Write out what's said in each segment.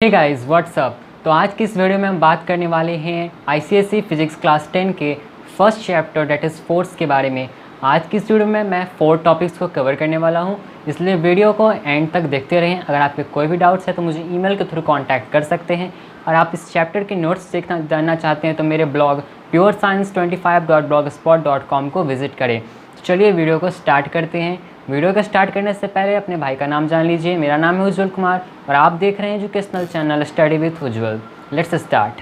Hey guys what's up. तो आज की इस वीडियो में हम बात करने वाले हैं आईसीएसई फिजिक्स क्लास 10 के first chapter that is force के बारे में। आज की इस वीडियो में मैं 4 टॉपिक्स को कवर करने वाला हूं, इसलिए वीडियो को एंड तक देखते रहें। अगर आपके कोई भी डाउट्स है तो मुझे ईमेल के थ्रू कांटेक्ट कर सकते हैं। और आप इस चैप्टर के नोट्स देखना जानना चाहते हैं तो मेरे ब्लॉग purescience25.blogspot.com को विज़िट करें। तो चलिए वीडियो को स्टार्ट करते हैं। वीडियो को स्टार्ट करने से पहले अपने भाई का नाम जान लीजिए। मेरा नाम है उज्जवल कुमार और आप देख रहे हैं educational channel study with Ujjwal. Let's start.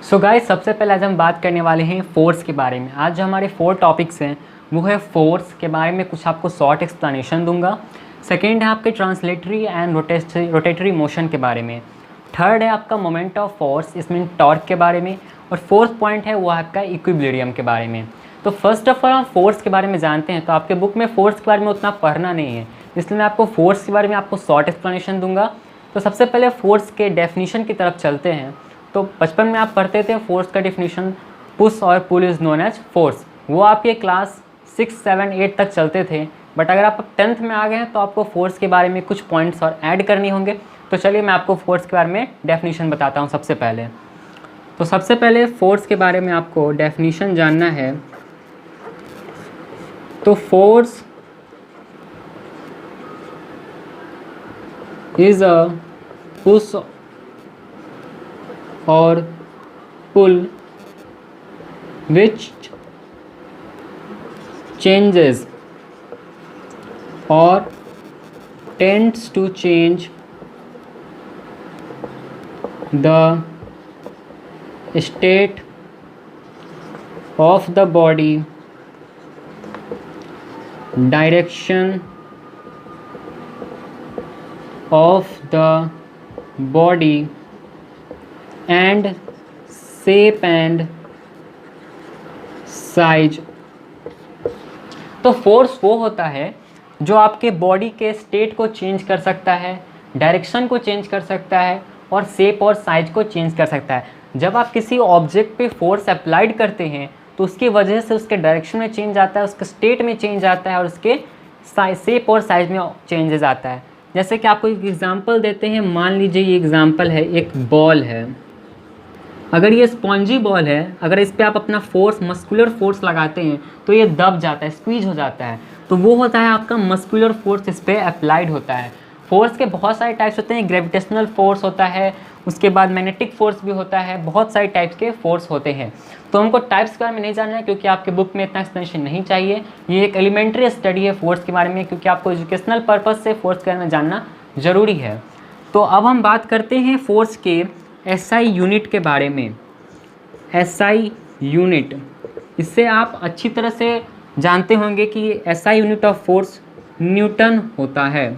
So guys, सबसे पहले आज हम बात करने वाले हैं फोर्स के बारे में। आज जो हमारे 4 टॉपिक्स हैं वो है फोर्स के बारे में, कुछ आपको शॉर्ट एक्सप्लेनेशन दूंगा। सेकेंड है आपके ट्रांसलेटरी एंड रोटेटरी मोशन के बारे में। थर्ड है आपका मोमेंट ऑफ फोर्स, इसमें टॉर्क के बारे में। और फोर्थ पॉइंट है वो आपका इक्विलिब्रियम के बारे में। तो फर्स्ट ऑफ ऑल हम फोर्स के बारे में जानते हैं। तो आपके बुक में फोर्स के बारे में उतना पढ़ना नहीं है, इसलिए मैं आपको फोर्स के बारे में आपको शॉर्ट एक्सप्लेनेशन दूंगा। तो सबसे पहले फोर्स के डेफिनीशन की तरफ चलते हैं। तो बचपन में आप पढ़ते थे फोर्स का डेफिनीशन, पुश और पुल इज़ नोन एज फोर्स। वो आपके क्लास 6, 7, 8 तक चलते थे। बट अगर आप 10th में आ गए हैं तो आपको फोर्स के बारे में कुछ पॉइंट्स और ऐड करनी होंगे। तो चलिए मैं आपको फोर्स के बारे में डेफिनीशन बताता हूँ सबसे पहले। तो सबसे पहले फोर्स के बारे में आपको डेफिनीशन जानना है। तो फोर्स इज अ पुश और pull which changes or tends to change the state of the body, direction of the body and shape and size। तो फोर्स वो होता है जो आपके बॉडी के स्टेट को चेंज कर सकता है, डायरेक्शन को चेंज कर सकता है और शेप और साइज को चेंज कर सकता है। जब आप किसी ऑब्जेक्ट पे फोर्स अप्लाइड करते हैं तो उसकी वजह से उसके डायरेक्शन में चेंज आता है, उसके स्टेट में चेंज आता है और उसके शेप और साइज में चेंजेस आता है। जैसे कि आपको एक एग्जांपल देते हैं। मान लीजिए ये एग्जांपल है, एक बॉल है। अगर ये स्पॉन्जी बॉल है, अगर इस पर आप अपना फोर्स, मस्कुलर फोर्स लगाते हैं तो ये दब जाता है, स्क्वीज हो जाता है। तो वो होता है आपका मस्कुलर फोर्स, इस पर अप्लाइड होता है। फोर्स के बहुत सारे टाइप्स होते हैं। ग्रेविटेशनल फोर्स होता है, उसके बाद मैग्नेटिक फोर्स भी होता है। बहुत सारे टाइप्स के फोर्स होते हैं। तो हमको टाइप्स के बारे में नहीं जानना है क्योंकि आपके बुक में इतना एक्सप्लेनेशन नहीं चाहिए। ये एक एलिमेंट्री स्टडी है फोर्स के बारे में, क्योंकि आपको एजुकेशनल पर्पज़ से फोर्स के बारे में जानना ज़रूरी है। तो अब हम बात करते हैं फोर्स के एसआई यूनिट के बारे में। एसआई यूनिट, इससे आप अच्छी तरह से जानते होंगे कि SI unit of force Newton होता है।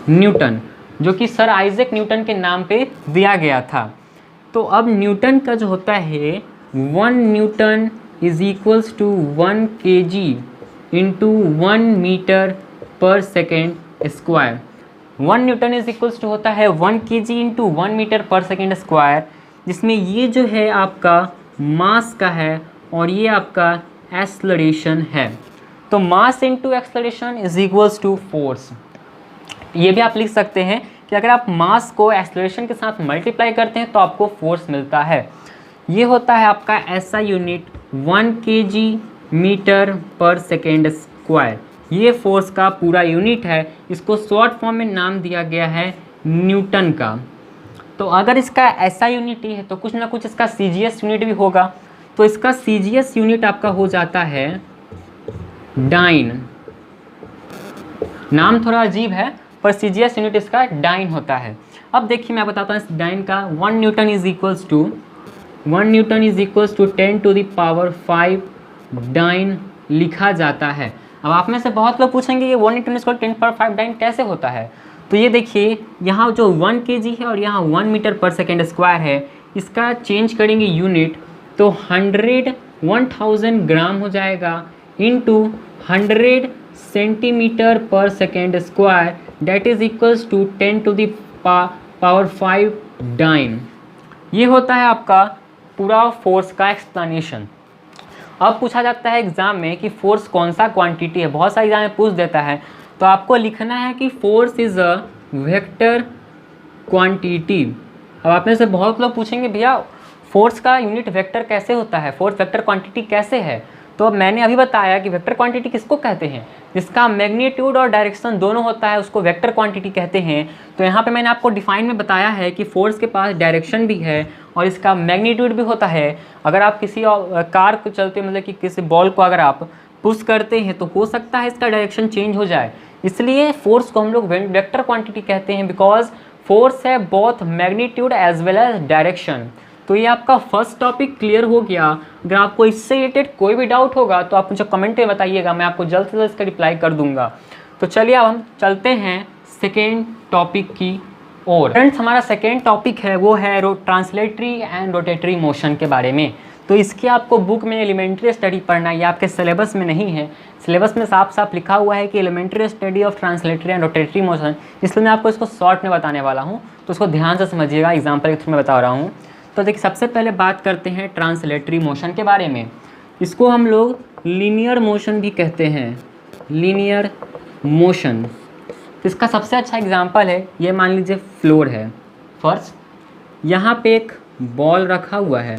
न्यूटन, जो कि सर आइजैक न्यूटन के नाम पे दिया गया था। तो अब न्यूटन का जो होता है 1 newton is equals to 1 kg into 1 metre per second square. 1 newton is equals to होता है 1 kg into 1 metre per second square, जिसमें ये जो है आपका मास का है और ये आपका एक्सेलरेशन है। तो mass into acceleration is equals to force. ये भी आप लिख सकते हैं कि अगर आप मास को एक्सेलरेशन के साथ मल्टीप्लाई करते हैं तो आपको फोर्स मिलता है। ये होता है आपका SI unit 1 kg metre per second square. ये फोर्स का पूरा यूनिट है। इसको शॉर्ट फॉर्म में नाम दिया गया है न्यूटन का। तो अगर इसका एसआई यूनिट ही है तो कुछ ना कुछ इसका सीजीएस यूनिट भी होगा। तो इसका सीजीएस यूनिट आपका हो जाता है डाइन। नाम थोड़ा अजीब है पर सीजीएस यूनिट इसका डाइन होता है। अब देखिए मैं बताता हूँ इस डाइन का। 1 newton is equals to 10 to the power 5 dyne लिखा जाता है। अब आप में से बहुत लोग पूछेंगे ये 1 न्यूटन इज 10 पावर 5 डाइन कैसे होता है। तो ये देखिए यहाँ जो 1 kg है और यहाँ 1 मीटर पर सेकेंड स्क्वायर है, इसका चेंज करेंगे यूनिट तो 1000 ग्राम हो जाएगा into 100 centimetre per second square, that is equals to 10 to the power 5 dyne. ये होता है आपका पूरा फोर्स का एक्सप्लेनेशन। अब पूछा जाता है एग्जाम में कि फोर्स कौन सा क्वांटिटी है, बहुत सारे एग्जाम में पूछ देता है, तो आपको लिखना है कि force is a vector quantity. अब आप में से बहुत लोग पूछेंगे भैया फोर्स का यूनिट वेक्टर कैसे होता है, फोर्स वेक्टर क्वांटिटी कैसे है। तो अब मैंने अभी बताया कि वेक्टर क्वांटिटी किसको कहते हैं, जिसका मैग्नीट्यूड और डायरेक्शन दोनों होता है उसको वेक्टर क्वांटिटी कहते हैं। तो यहाँ पे मैंने आपको डिफाइन में बताया है कि फोर्स के पास डायरेक्शन भी है और इसका मैग्नीट्यूड भी होता है। अगर आप किसी कार को चलते मतलब कि किसी बॉल को अगर आप पुश करते हैं तो हो सकता है इसका डायरेक्शन चेंज हो जाए, इसलिए फोर्स को हम लोग वेक्टर क्वांटिटी कहते हैं, बिकॉज फोर्स है both magnitude as well as direction. तो ये आपका फर्स्ट टॉपिक क्लियर हो गया। अगर आपको इससे रिलेटेड कोई भी डाउट होगा तो आप मुझे कमेंट में बताइएगा, मैं आपको जल्द से जल्द इसका रिप्लाई कर दूंगा। तो चलिए अब हम चलते हैं सेकेंड टॉपिक की ओर। फ्रेंड्स हमारा सेकेंड टॉपिक है वो है ट्रांसलेटरी एंड रोटेटरी मोशन के बारे में। तो इसकी आपको बुक में एलिमेंट्री स्टडी पढ़ना है, ये आपके सिलेबस में नहीं है। सिलेबस में साफ साफ लिखा हुआ है कि elementary study of translatory and rotatory motion, इसलिए मैं आपको इसको शॉर्ट में बताने वाला हूँ, तो उसको ध्यान से समझिएगा, एग्जाम्पल के थ्रू मैं बता रहा हूँ। तो देखिए सबसे पहले बात करते हैं ट्रांसलेटरी मोशन के बारे में। इसको हम लोग लीनियर मोशन भी कहते हैं, लीनियर मोशन। तो इसका सबसे अच्छा एग्जांपल है, ये मान लीजिए फ्लोर है फर्स्ट, यहाँ पे एक बॉल रखा हुआ है,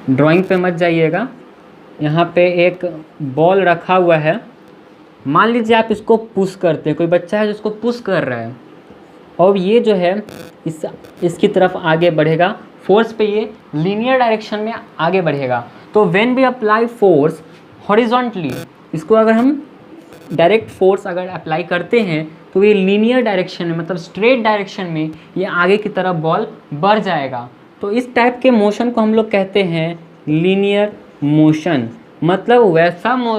ड्राइंग पे मत जाइएगा, यहाँ पे एक बॉल रखा हुआ है। मान लीजिए आप इसको पुश करते हैं, कोई बच्चा है जो इसको पुश कर रहा है और ये जो है इसकी तरफ आगे बढ़ेगा, फोर्स पे ये लीनियर डायरेक्शन में आगे बढ़ेगा। तो when we apply force horizontally, इसको अगर हम डायरेक्ट फोर्स अगर अप्लाई करते हैं तो ये लीनियर डायरेक्शन में मतलब स्ट्रेट डायरेक्शन में ये आगे की तरफ बॉल बढ़ जाएगा। तो इस टाइप के मोशन को हम लोग कहते हैं लीनियर मोशन। मतलब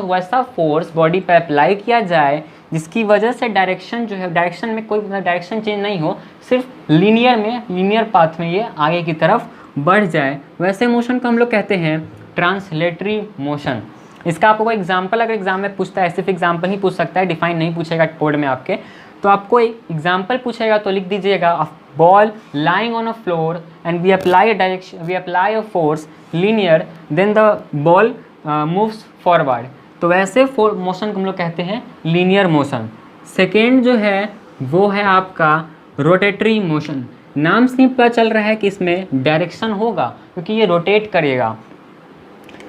वैसा फोर्स बॉडी पे अप्लाई किया जाए जिसकी वजह से डायरेक्शन जो है, डायरेक्शन में कोई डायरेक्शन चेंज नहीं हो, सिर्फ लीनियर पाथ में ये आगे की तरफ बढ़ जाए, वैसे मोशन को हम लोग कहते हैं ट्रांसलेटरी मोशन। इसका आपको कोई एग्जाम्पल अगर एग्जाम में पूछता है, सिर्फ एग्जाम्पल ही पूछ सकता है, डिफाइन नहीं पूछेगा बोर्ड में आपके, तो आपको एग्जाम्पल पूछेगा तो लिख दीजिएगा a ball lying on a floor and we apply a force linear then the ball moves forward. तो वैसे मोशन को हम लोग कहते हैं लीनियर मोशन। सेकेंड जो है वो है आपका रोटेटरी मोशन। नाम से ही पता चल रहा है कि इसमें डायरेक्शन होगा क्योंकि ये रोटेट करेगा।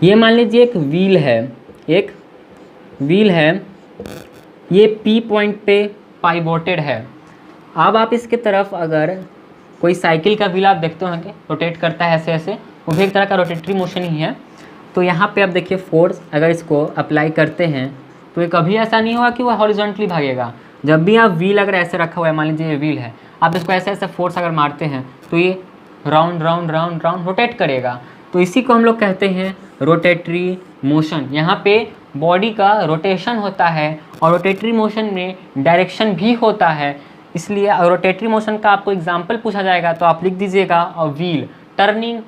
ये मान लीजिए एक व्हील है, ये पी पॉइंट पे पाइवोटेड है। अब आप इसके तरफ अगर कोई साइकिल का व्हील आप देखते होंगे रोटेट करता है ऐसे ऐसे, वो भी एक तरह का रोटेटरी मोशन ही है। तो यहाँ पे आप देखिए फोर्स अगर इसको अप्लाई करते हैं तो ये कभी ऐसा नहीं होगा कि वो हॉरिजॉन्टली भागेगा। जब भी आप व्हील अगर ऐसे रखा हुआ है, मान लीजिए ये व्हील है, आप इसको ऐसे ऐसे फोर्स अगर मारते हैं तो ये round round round round rotate करेगा। तो इसी को हम लोग कहते हैं रोटेटरी मोशन। यहाँ पे बॉडी का रोटेशन होता है और रोटेटरी मोशन में डायरेक्शन भी होता है, इसलिए रोटेटरी मोशन का आपको एग्जाम्पल पूछा जाएगा तो आप लिख दीजिएगा wheel, turning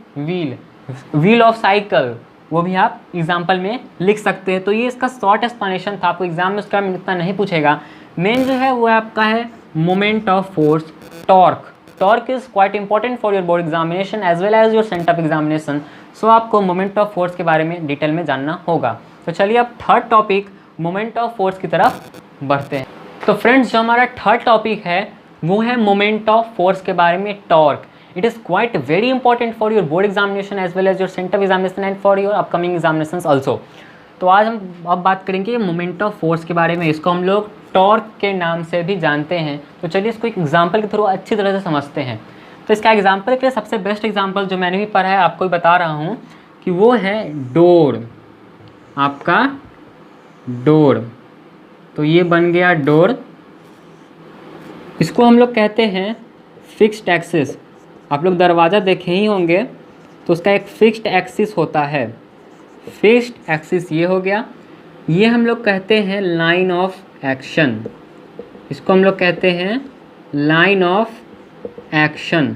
wheel of cycle, वो भी आप एग्जाम्पल में लिख सकते हैं। तो ये इसका शॉर्ट एक्सप्लेनेशन था, आपको एग्जाम में उसका इतना नहीं पूछेगा। मेन जो है वो आपका है moment of force, torque. Torque is quite important for your board examination as well as your centre of examination. So आपको मोमेंट ऑफ फोर्स के बारे में डिटेल में जानना होगा। तो चलिए अब third topic moment of force की तरफ बढ़ते हैं। तो फ्रेंड्स जो हमारा थर्ड टॉपिक है वो है मोमेंट ऑफ फोर्स के बारे में, torque. It is quite very important for your board examination as well as your centre examination and for your upcoming examinations also. तो आज हम अब बात करेंगे मोमेंट ऑफ फोर्स के बारे में। इसको हम लोग टॉर्क के नाम से भी जानते हैं। तो चलिए इसको एक एग्जाम्पल के थ्रू अच्छी तरह से समझते हैं। तो इसका एग्जाम्पल के लिए सबसे बेस्ट एग्जाम्पल जो मैंने भी पढ़ा है आपको भी बता रहा हूँ कि वो है डोर, आपका डोर। तो ये बन गया डोर, इसको हम लोग कहते हैं फिक्स्ड एक्सिस। आप लोग दरवाज़ा देखे ही होंगे तो उसका एक फिक्स्ड एक्सिस होता है, फिक्स्ड एक्सिस ये हो गया। ये हम लोग कहते हैं लाइन ऑफ एक्शन, इसको हम लोग कहते हैं लाइन ऑफ एक्शन।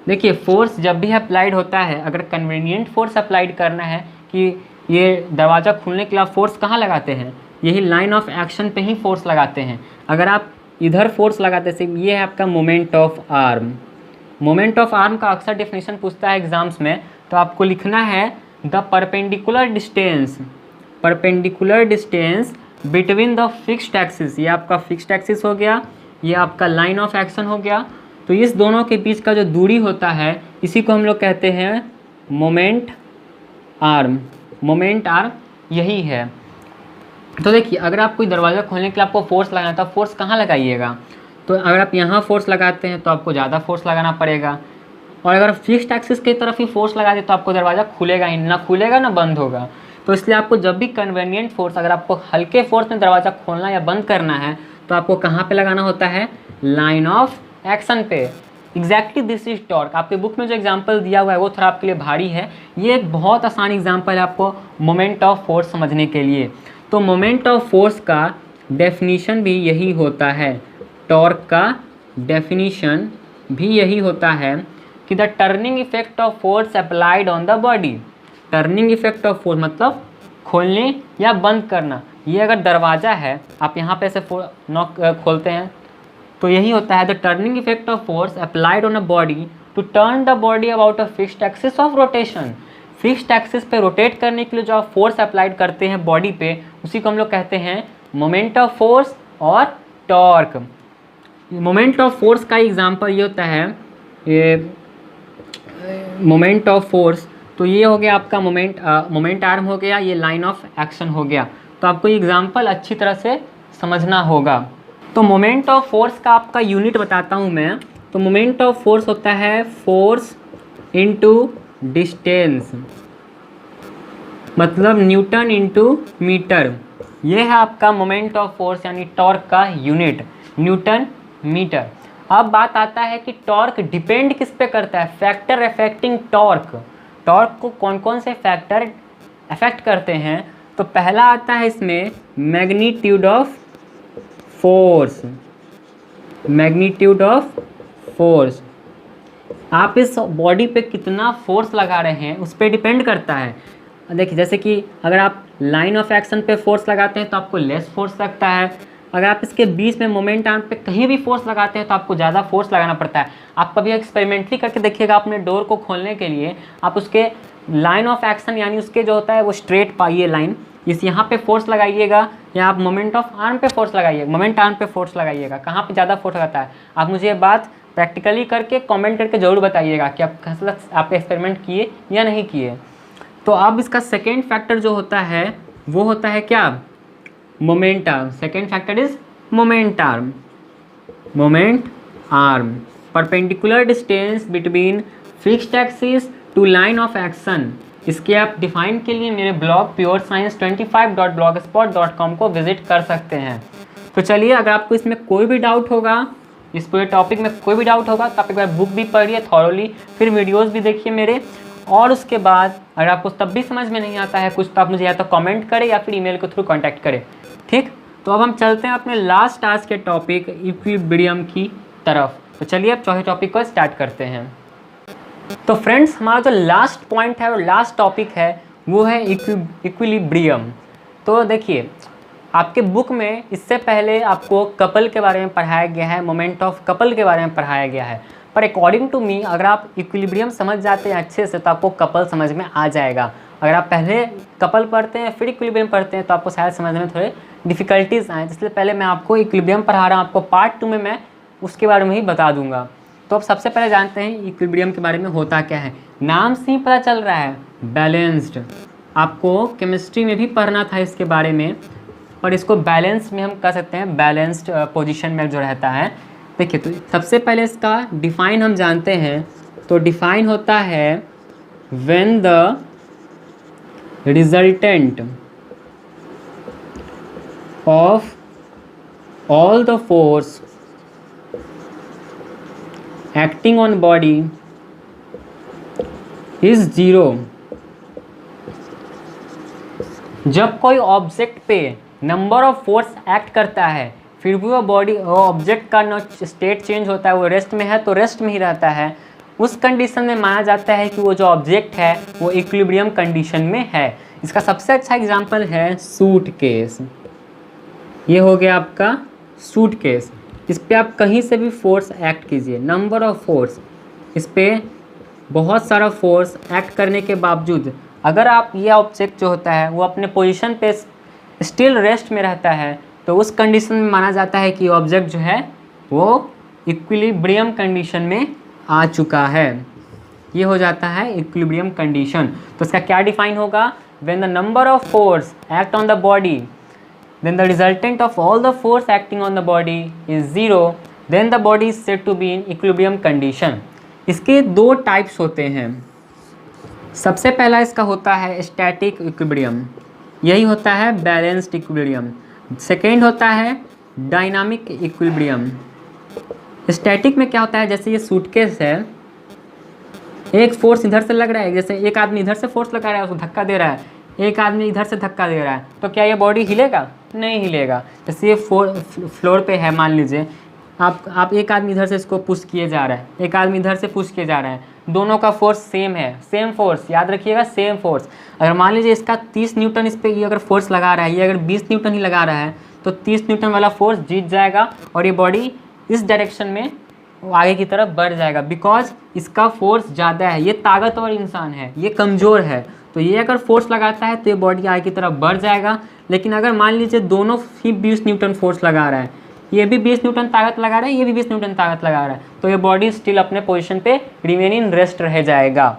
देखिए फोर्स जब भी अप्लाइड होता है, अगर कन्वीनियंट फोर्स अप्लाइड करना है कि ये दरवाज़ा खुलने के लिए आप फोर्स कहाँ लगाते हैं, यही लाइन ऑफ एक्शन पे ही फोर्स लगाते हैं। अगर आप इधर फोर्स लगाते हैं, ये है आपका moment of arm, moment of arm का अक्सर डेफिनेशन पूछता है एग्जाम्स में, तो आपको लिखना है the perpendicular distance between the fixed axis. ये आपका फिक्स्ड एक्सिस हो गया, ये आपका लाइन ऑफ एक्शन हो गया। तो इस दोनों के बीच का जो दूरी होता है इसी को हम लोग कहते हैं मोमेंट आर्म। मोमेंट आर्म यही है। तो देखिए, अगर आप कोई दरवाज़ा खोलने के लिए आपको फोर्स लगाना है तो फोर्स कहाँ लगाइएगा? तो अगर आप यहाँ फोर्स लगाते हैं तो आपको ज़्यादा फोर्स लगाना पड़ेगा, और अगर फिक्स्ड एक्सिस की तरफ ही फोर्स लगा दे तो आपको दरवाज़ा खुलेगा ही ना, खुलेगा ना बंद होगा। तो इसलिए आपको जब भी कन्वेनिएंट फोर्स, अगर आपको हल्के फोर्स में दरवाज़ा खोलना या बंद करना है तो आपको कहाँ पे लगाना होता है? लाइन ऑफ एक्शन पे। Exactly this is torque. आपके बुक में जो एग्जाम्पल दिया हुआ है वो थोड़ा आपके लिए भारी है, ये एक बहुत आसान एग्जाम्पल है आपको मोमेंट ऑफ फोर्स समझने के लिए। तो मोमेंट ऑफ फोर्स का डेफिनीशन भी यही होता है, टॉर्क का डेफिनीशन भी यही होता है कि the turning effect of force applied on the body. Turning effect of force मतलब खोलने या बंद करना। ये अगर दरवाज़ा है, आप यहाँ पे ऐसे नॉक खोलते हैं, तो यही होता है the turning effect of force applied on a body to turn the body about a fixed axis of rotation. Fixed axis पे रोटेट करने के लिए जो आप फोर्स अप्लाइड करते हैं बॉडी पे, उसी को हम लोग कहते हैं मोमेंट ऑफ फोर्स और टॉर्क। मोमेंट ऑफ फोर्स का एग्जांपल ये होता है, ये मोमेंट ऑफ फोर्स, तो ये हो गया आपका मोमेंट आर्म हो गया, ये लाइन ऑफ एक्शन हो गया। तो आपको ये एग्जांपल अच्छी तरह से समझना होगा। तो मोमेंट ऑफ फोर्स का आपका यूनिट बताता हूँ मैं। तो मोमेंट ऑफ फोर्स होता है फोर्स इनटू डिस्टेंस, मतलब न्यूटन इनटू मीटर। ये है आपका मोमेंट ऑफ फोर्स यानी टॉर्क का यूनिट, न्यूटन मीटर। अब बात आता है कि टॉर्क डिपेंड किस पे करता है? Factor affecting torque. टॉर्क को कौन कौन से फैक्टर अफेक्ट करते हैं? तो पहला आता है इसमें magnitude of force. Magnitude of force, आप इस बॉडी पे कितना फोर्स लगा रहे हैं उस पर डिपेंड करता है। देखिए, जैसे कि अगर आप लाइन ऑफ एक्शन पे फोर्स लगाते हैं तो आपको लेस फोर्स लगता है। अगर आप इसके बीच में मोमेंट आर्म पे कहीं भी फोर्स लगाते हैं तो आपको ज़्यादा फोर्स लगाना पड़ता है। आप कभी एक्सपेरिमेंटली करके देखिएगा, अपने डोर को खोलने के लिए आप उसके लाइन ऑफ एक्शन यानी उसके जो होता है वो स्ट्रेट पाइए लाइन, इस यहाँ पे फोर्स लगाइएगा, या आप मोमेंट ऑफ आर्म पे फोर्स लगाइएगा, मोमेंट आर्म पे फोर्स लगाइएगा, कहाँ पे ज़्यादा फोर्स लगाता है। आप मुझे ये बात प्रैक्टिकली करके कमेंट करके ज़रूर बताइएगा कि आप एक्सपेरिमेंट किए या नहीं किए। तो अब इसका सेकेंड फैक्टर जो होता है वो होता है क्या? Moment arm. Second factor is moment arm. Moment arm, perpendicular distance between fixed axis to line of action. इसके आप डिफाइन के लिए मेरे ब्लॉग purescience25.blogspot.com को विजिट कर सकते हैं। तो चलिए, अगर आपको इसमें कोई भी डाउट होगा, इस पूरे टॉपिक में कोई भी डाउट होगा, तो आप एक बार बुक भी पढ़िए थॉरोली, फिर वीडियोस भी देखिए मेरे, और उसके बाद अगर आपको तब भी समझ में नहीं आता है कुछ, तो आप मुझे या तो कमेंट करें या फिर ईमेल के थ्रू कांटेक्ट करें। ठीक, तो अब हम चलते हैं अपने लास्ट आज के टॉपिक इक्विलिब्रियम की तरफ। तो चलिए अब चौथे टॉपिक को स्टार्ट करते हैं। तो फ्रेंड्स, हमारा जो लास्ट पॉइंट है और लास्ट टॉपिक है वो है इक्विलिब्रियम। तो देखिए, आपके बुक में इससे पहले आपको कपल के बारे में पढ़ाया गया है, मोमेंट ऑफ कपल के बारे में पढ़ाया गया है, पर अकॉर्डिंग टू मी अगर आप इक्विलिब्रियम समझ जाते हैं अच्छे से तो आपको कपल समझ में आ जाएगा। अगर आप पहले कपल पढ़ते हैं फिर इक्विलिब्रियम पढ़ते हैं तो आपको शायद समझ में थोड़े डिफ़िकल्टीज आए, इसलिए पहले मैं आपको इक्विलिब्रियम पढ़ा रहा हूँ, आपको पार्ट 2 में मैं उसके बारे में ही बता दूंगा। तो अब सबसे पहले जानते हैं इक्विलिब्रियम के बारे में होता क्या है। नाम से ही पता चल रहा है बैलेंस्ड, आपको केमिस्ट्री में भी पढ़ना था इसके बारे में, पर इसको बैलेंस में हम कह सकते हैं, बैलेंस्ड पोजीशन में जो रहता है। देखिए, तो सबसे पहले इसका डिफाइन हम जानते हैं। तो डिफाइन होता है when the resultant of all the force acting on body is 0। जब कोई ऑब्जेक्ट पे नंबर ऑफ फोर्स एक्ट करता है फिर भी वो बॉडी ऑब्जेक्ट का न स्टेट चेंज होता है, वो रेस्ट में है तो रेस्ट में ही रहता है, उस कंडीशन में माना जाता है कि वो जो ऑब्जेक्ट है वो इक्विलिब्रियम कंडीशन में है। इसका सबसे अच्छा एग्जांपल है सूटकेस। ये हो गया आपका सूटकेस। इस पर आप कहीं से भी फोर्स एक्ट कीजिए, नंबर ऑफ फोर्स इस पर बहुत सारा फोर्स एक्ट करने के बावजूद अगर आप ये ऑब्जेक्ट जो होता है वो अपने पोजीशन पे स्टिल रेस्ट में रहता है, तो उस कंडीशन में माना जाता है कि ऑब्जेक्ट जो है वो इक्विलिब्रियम कंडीशन में आ चुका है। ये हो जाता है इक्विलिब्रियम कंडीशन। तो इसका क्या डिफाइन होगा? When the number of force act on the body, then the resultant of all the force acting on the body is zero, then the body is said to be in equilibrium condition. इसके दो types होते हैं। सबसे पहला इसका होता है static equilibrium, यही होता है बैलेंस्ड इक्विलिब्रियम। सेकेंड होता है डायनामिक इक्विलिब्रियम। स्टैटिक में क्या होता है, जैसे ये सूटकेस है, एक फोर्स इधर से लग रहा है, जैसे एक आदमी इधर से फोर्स लगा रहा है, उसको धक्का दे रहा है, एक आदमी इधर से धक्का दे रहा है, तो क्या ये बॉडी हिलेगा? नहीं हिलेगा। जैसे ये फ्लोर पे है, मान लीजिए आप एक आदमी इधर से इसको पुश किए जा रहा है, एक आदमी इधर से पुश किए जा रहा है, दोनों का फोर्स सेम है, सेम फोर्स, याद रखिएगा सेम फोर्स। अगर मान लीजिए इसका 30 न्यूटन इस पर ये अगर फोर्स लगा रहा है, ये अगर 20 न्यूटन ही लगा रहा है, तो 30 न्यूटन वाला फोर्स जीत जाएगा और ये बॉडी इस डायरेक्शन में आगे की तरफ बढ़ जाएगा, बिकॉज इसका फोर्स ज़्यादा है। ये ताकतवर इंसान है, ये कमज़ोर है, तो ये अगर फोर्स लगाता है तो ये बॉडी आगे की तरफ बढ़ जाएगा। लेकिन अगर मान लीजिए दोनों ही 20 न्यूटन फोर्स लगा रहा है, ये भी 20 न्यूटन ताकत लगा रहा है, ये भी 20 न्यूटन ताकत लगा रहा है, तो ये बॉडी स्टिल अपने पोजीशन पे रिमेन इन रेस्ट रह जाएगा।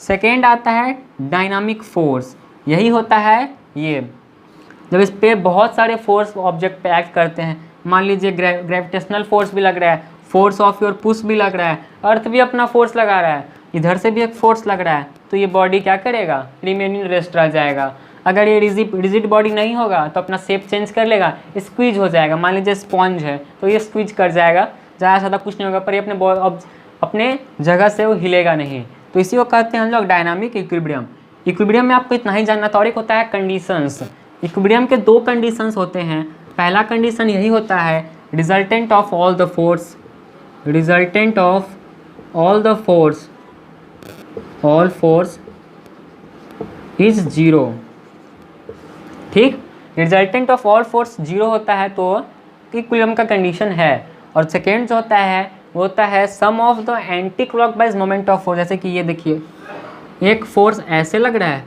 सेकेंड आता है डायनामिक फोर्स, यही होता है ये जब इस पर बहुत सारे फोर्स ऑब्जेक्ट पे एक्ट करते हैं। मान लीजिए ग्रेविटेशनल फोर्स भी लग रहा है, फोर्स ऑफ योर पुश भी लग रहा है, अर्थ भी अपना फोर्स लगा रहा है, इधर से भी एक फोर्स लग रहा है, तो ये बॉडी क्या करेगा? रिमेन इन रेस्ट रह जाएगा। अगर ये रिजिड बॉडी नहीं होगा तो अपना शेप चेंज कर लेगा, स्क्वीज हो जाएगा। मान लीजिए स्पॉन्ज है तो ये स्क्वीज कर जाएगा, ज़्यादा ज़्यादा कुछ नहीं होगा, पर ये अपने जगह से वो हिलेगा नहीं। तो इसी को कहते हैं हम लोग डायनामिक इक्विलिब्रियम। इक्विलिब्रियम में आपको इतना ही जानना था। और एक होता है कंडीशंस। इक्विलिब्रियम के दो कंडीशंस होते हैं। पहला कंडीशन यही होता है resultant of all the force, resultant of all the force, all force is zero. ठीक, resultant of all force zero होता है तो इक्विलिब्रियम का कंडीशन है। और सेकेंड जो होता है वो होता है sum of the anti clockwise moment of force. जैसे कि ये देखिए, एक फोर्स ऐसे लग रहा है,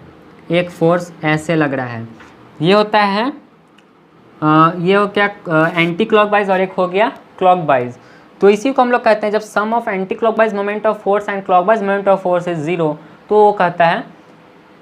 एक फोर्स ऐसे लग रहा है, ये होता है ये हो क्या एंटी क्लॉकवाइज और एक हो गया क्लॉकवाइज। तो इसी को हम लोग कहते हैं जब sum of anti clockwise moment of force and clockwise moment of force is zero, तो वो कहता है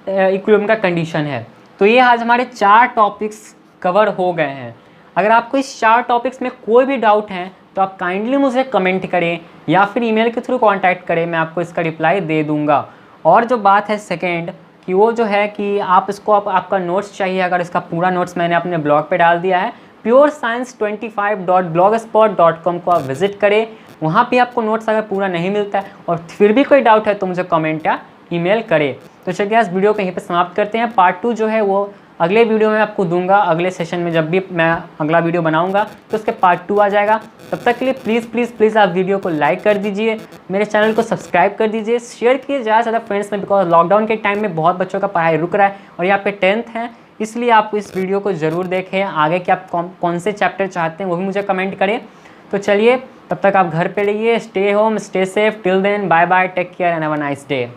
इक्विलिब्रियम का कंडीशन है। तो ये आज हमारे 4 टॉपिक्स कवर हो गए हैं। अगर आपको इस 4 टॉपिक्स में कोई भी डाउट है तो आप काइंडली मुझे कमेंट करें या फिर ईमेल के थ्रू कांटेक्ट करें, मैं आपको इसका रिप्लाई दे दूंगा। और जो बात है सेकेंड कि वो जो है कि आप इसको आपका नोट्स चाहिए, अगर इसका पूरा नोट्स मैंने अपने ब्लॉग पे डाल दिया है, purescience25.blogspot.com को आप विजिट करें। वहाँ पे आपको नोट्स अगर पूरा नहीं मिलता है और फिर भी कोई डाउट है तो मुझे कमेंट या ईमेल करें। तो चलिए इस वीडियो को यहीं पे समाप्त करते हैं। पार्ट 2 जो है वो अगले वीडियो में आपको दूंगा। अगले सेशन में जब भी मैं अगला वीडियो बनाऊंगा तो उसके पार्ट 2 आ जाएगा। तब तक के लिए प्लीज़ आप वीडियो को लाइक कर दीजिए, मेरे चैनल को सब्सक्राइब कर दीजिए, शेयर कीजिए ज़्यादा से ज़्यादा फ्रेंड्स में, बिकॉज लॉकडाउन के टाइम में बहुत बच्चों का पढ़ाई रुक रहा है और यहाँ पे 10th है, इसलिए आप इस वीडियो को ज़रूर देखें। आगे के आप कौन से चैप्टर चाहते हैं वो भी मुझे कमेंट करें। तो चलिए तब तक आप घर पे रहिए, stay home, stay safe, till then bye bye, take care and have a nice day.